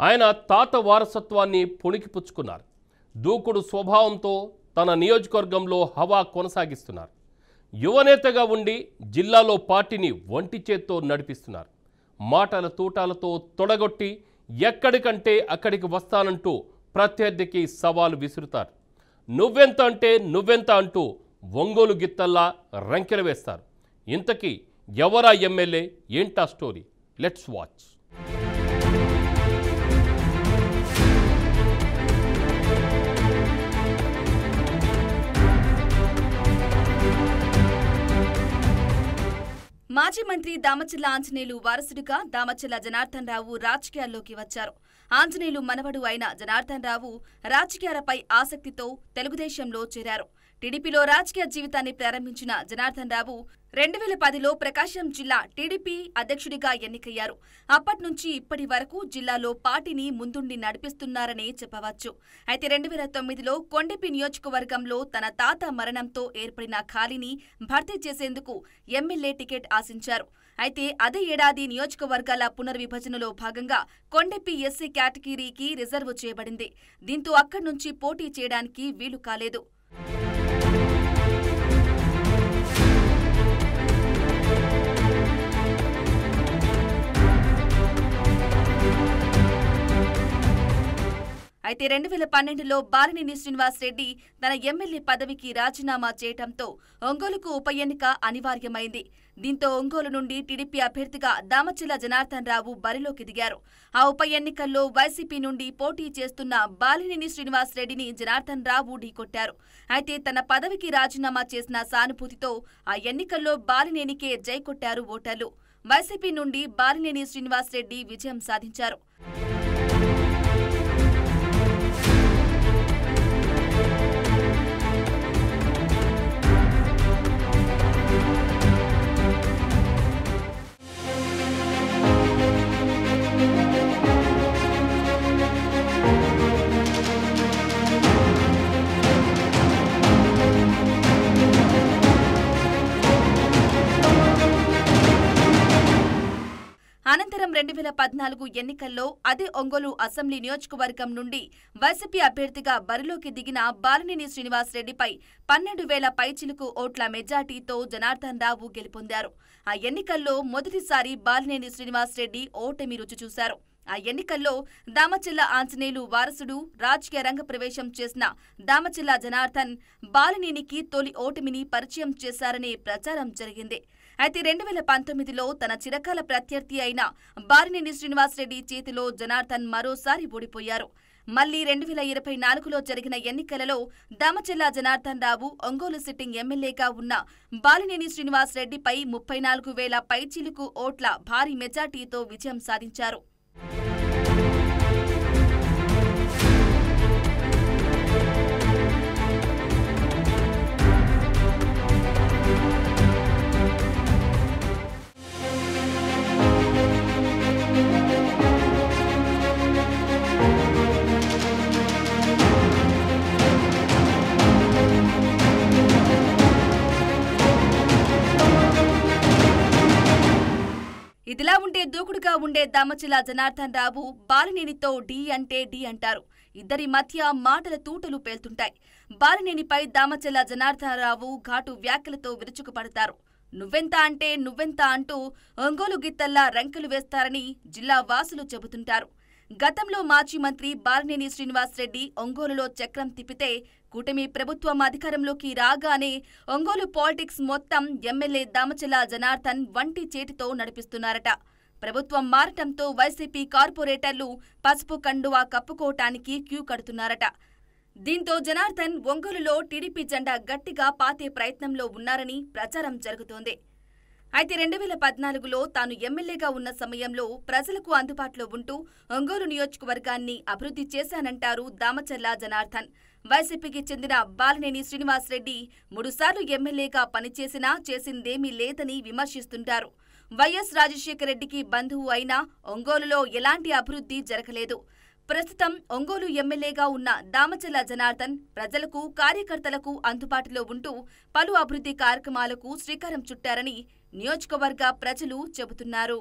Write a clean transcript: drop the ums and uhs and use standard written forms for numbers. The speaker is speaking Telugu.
ఆయన తాత వారసత్వాన్ని పుణికిపుచ్చుకున్నారు. దూకుడు స్వభావంతో తన నియోజకవర్గంలో హవా కొనసాగిస్తున్నారు. యువనేతగా ఉండి జిల్లాలో పార్టీని ఒంటి చేత్తో నడిపిస్తున్నారు. మాటల తూటాలతో తొడగొట్టి ఎక్కడికంటే అక్కడికి వస్తానంటూ ప్రత్యర్థికి సవాలు విసురుతారు. నువ్వెంత అంటే నువ్వెంత అంటూ ఒంగోలు గిత్తల్లా రంకెలు వేస్తారు. ఇంతకీ ఎవరా ఎమ్మెల్యే, ఏంటా స్టోరీ? Let's watch. మాజీ మంత్రి దామచర్ల ఆంజనేయులు వారసుడిగా దామచర్ల జనార్దన్ రావు రాజకీయాల్లోకి వచ్చారు. ఆంజనేయులు మనవడు అయిన జనార్దన్ రావు రాజకీయాలపై ఆసక్తితో తెలుగుదేశంలో చేరారు. టీడీపీలో రాజకీయ జీవితాన్ని ప్రారంభించిన జనార్దన్ రావు 2010లో ప్రకాశం జిల్లా టీడీపీ అధ్యక్షుడిగా ఎన్నికయ్యారు. అప్పట్నుంచి ఇప్పటి వరకు జిల్లాలో పార్టీని ముందుండి నడిపిస్తున్నారనే చెప్పవచ్చు. అయితే 2009లో కొండెపి నియోజకవర్గంలో తన తాత మరణంతో ఏర్పడిన ఖాళీని భర్తీ చేసేందుకు ఎమ్మెల్యే టికెట్ ఆశించారు. అయితే అదే ఏడాది నియోజకవర్గాల పునర్విభజనలో భాగంగా కొండెపి ఎస్సీ కేటగిరీకి రిజర్వ్ చేయబడింది. దీంతో అక్కడి నుంచి పోటీ చేయడానికి వీలు కాలేదు. అయితే 2012లో బాలినేని శ్రీనివాసరెడ్డి తన ఎమ్మెల్యే పదవికి రాజీనామా చేయడంతో ఒంగోలుకు ఉప ఎన్నిక అనివార్యమైంది. దీంతో ఒంగోలు నుండి టీడీపీ అభ్యర్థిగా దామచర్ల జనార్దన్ రావు బరిలోకి దిగారు. ఆ ఉప ఎన్నికల్లో వైసీపీ నుండి పోటీ చేస్తున్న బాలినేని శ్రీనివాసరెడ్డిని జనార్దన్ రావు ఢీకొట్టారు. అయితే తన పదవికి రాజీనామా చేసిన సానుభూతితో ఆ ఎన్నికల్లో బాలినేనికే జై కొట్టారు ఓటర్లు. వైసీపీ నుండి బాలినేని శ్రీనివాసరెడ్డి విజయం సాధించారు. అనంతరం 2014 ఎన్నికల్లో అదే ఒంగోలు అసెంబ్లీ నియోజకవర్గం నుండి వైసీపీ అభ్యర్థిగా బరిలోకి దిగిన బాలినేని శ్రీనివాసరెడ్డిపై 12,000 పైచిలుకు ఓట్ల మెజార్టీతో జనార్దన్ రావు గెలుపొందారు. ఆ ఎన్నికల్లో మొదటిసారి బాలినేని శ్రీనివాసరెడ్డి ఓటమి రుచి చూశారు. ఆ ఎన్నికల్లో దామచర్ల ఆంజనేయులు వారసుడు రాజకీయ రంగ ప్రవేశం చేసిన దామచర్ల జనార్దన్ బాలినేనికి తొలి ఓటమిని పరిచయం చేశారనే ప్రచారం జరిగింది. అయితే 2019లో తన చిరకాల ప్రత్యర్థి అయిన బాలినేని శ్రీనివాసరెడ్డి చేతిలో జనార్దన్ మరోసారి ఓడిపోయారు. మళ్లీ 2024లో జరిగిన ఎన్నికలలో దామచర్ల జనార్దన్ రావు ఒంగోలు సిట్టింగ్ ఎమ్మెల్యేగా ఉన్న బాలినేని శ్రీనివాసరెడ్డిపై 34,000 పైచిలుకు ఓట్ల భారీ మెజార్టీతో విజయం సాధించారు. ఇదిలా ఉంటే దూకుడుగా ఉండే దామచర్ల జనార్దన్ రావు బాలినేనితో డి అంటే డి అంటారు. ఇద్దరి మధ్య మాటల తూటలు పేల్తుంటాయి. బాలినేనిపై దామచర్ల జనార్దన్ రావు ఘాటు వ్యాఖ్యలతో విరుచుకుపడతారు. నువ్వెంత అంటే నువ్వెంత అంటూ ఒంగోలు గిత్తల్లా రంకెలు వేస్తారని జిల్లా వాసులు చెబుతుంటారు. గతంలో మాజీ మంత్రి బాలినేని శ్రీనివాసరెడ్డి ఒంగోలులో చక్రం తిప్పితే కూటమి ప్రభుత్వం అధికారంలోకి రాగానే ఒంగోలు పాలిటిక్స్ మొత్తం ఎమ్మెల్యే దామచర్ల జనార్దన్ వంటి చేతితో నడిపిస్తున్నారట. ప్రభుత్వం మారటంతో వైసీపీ కార్పొరేటర్లు పసుపు కండువా కప్పుకోవటానికి క్యూ కడుతున్నారట. దీంతో జనార్దన్ ఒంగోలులో టీడీపీ జెండా గట్టిగా పాతే ప్రయత్నంలో ఉన్నారని ప్రచారం జరుగుతోంది. అయితే 2014లో తాను ఎమ్మెల్యేగా ఉన్న సమయంలో ప్రజలకు అందుబాటులో ఉంటూ ఒంగోలు నియోజకవర్గాన్ని అభివృద్ధి చేశానంటారు దామచర్ల జనార్దన్. వైసీపీకి చెందిన బాలినేని శ్రీనివాసరెడ్డి 3 సార్లు ఎమ్మెల్యేగా పనిచేసినా చేసిందేమీ లేదని విమర్శిస్తుంటారు. వైఎస్ రాజశేఖర రెడ్డికి బంధువు అయినా ఒంగోలులో ఎలాంటి అభివృద్ధి జరగలేదు. ప్రస్తుతం ఒంగోలు ఎమ్మెల్యేగా ఉన్న దామచర్ల జనార్దన్ ప్రజలకు, కార్యకర్తలకు అందుబాటులో ఉంటూ పలు అభివృద్ధి కార్యక్రమాలకు శ్రీకారం చుట్టారని నియోజకవర్గ ప్రజలు చెబుతున్నారు.